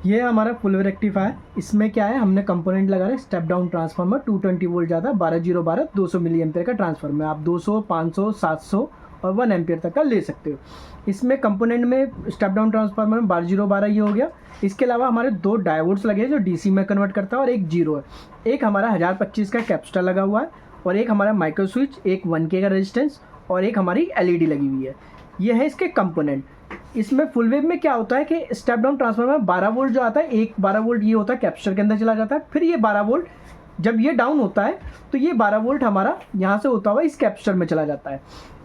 ये है हमारा फुल वेव रेक्टिफायर। इसमें क्या है, हमने कंपोनेंट लगा रहे स्टेप डाउन ट्रांसफार्मर 220 वोल्ट जाता है, 12 200 मिली एम्पियर का ट्रांसफार्मर। आप 200, 500, 700 और 1 एम्पियर तक का ले सकते हो। इसमें कंपोनेंट में स्टेप डाउन ट्रांसफार्मर में 12 ये हो गया। इसके अलावा हमारे 2 डायोड्स लगे हैं जो डीसी में कन्वर्ट करता है और एक जीरो है। एक हमारा 1025 का कैपेसिटर लगा हुआ है और एक हमारा माइक्रो स्विच, एक 1K का रेजिस्टेंस और एक हमारी एलईडी लगी हुई है। ये है इसके कंपोनेंट। इसमें फुल वेव में क्या होता है कि स्टेप डाउन ट्रांसफार्मर में 12 वोल्ट जो आता है, एक 12 वोल्ट ये होता है कैपेसिटर के अंदर चला जाता है। फिर ये 12 वोल्ट जब ये डाउन होता है तो ये 12 वोल्ट हमारा यहाँ से होता हुआ इस कैपेसिटर में चला जाता है।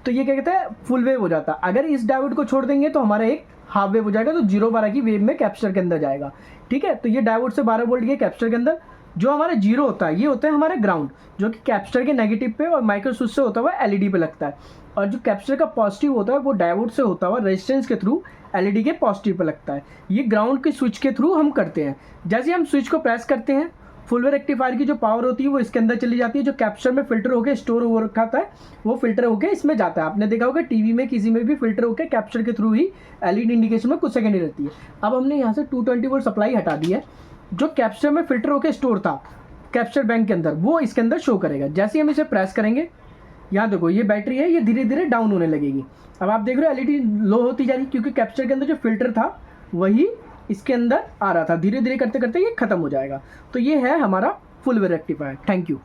तो ये क्या कहते हैं, फुल वेव हो जाता है। अगर इस डायोड को छोड़ देंगे तो हमारा एक हाफ वेव हो जाएगा, तो 0-12 की वेव में कैपेसिटर के अंदर जाएगा। ठीक है, तो ये डायोड से 12 वोल्ट के कैपेसिटर के अंदर। जो हमारा जीरो होता है ये होता है हमारे ग्राउंड, जो कि कैपेसिटर के नेगेटिव पे और माइक्रो स्विच से होता हुआ एलईडी पे लगता है। और जो कैपेसिटर का पॉजिटिव होता है वो डायोड से होता हुआ रेजिस्टेंस के थ्रू एलईडी के पॉजिटिव पे लगता है। ये ग्राउंड के स्विच के थ्रू हम करते हैं। जैसे हम स्विच को प्रेस करते हैं, फुल वेव रेक्टिफायर की जो पावर होती है वो इसके अंदर चली जाती है। जो कैपेसिटर में फिल्टर होकर स्टोर हो रखा था वो फिल्टर होकर इसमें जाता है। आपने देखा होगा टीवी में किसी में भी फिल्टर होकर कैपेसिटर के थ्रू ही एलईडी इंडिकेशन में कुछ सेकंड ही रहती है। अब हमने यहाँ से 220 वोल्ट सप्लाई हटा दी है। जो कैपेसिटर में फिल्टर होकर स्टोर था कैपेसिटर बैंक के अंदर, वो इसके अंदर शो करेगा। जैसे ही हम इसे प्रेस करेंगे, यहाँ देखो ये बैटरी है, ये धीरे धीरे डाउन होने लगेगी। अब आप देख रहे हो एलईडी लो होती जा रही है, क्योंकि कैपेसिटर के अंदर जो फिल्टर था वही इसके अंदर आ रहा था। धीरे धीरे करते करते ये खत्म हो जाएगा। तो ये है हमारा full wave rectifier. Thank you.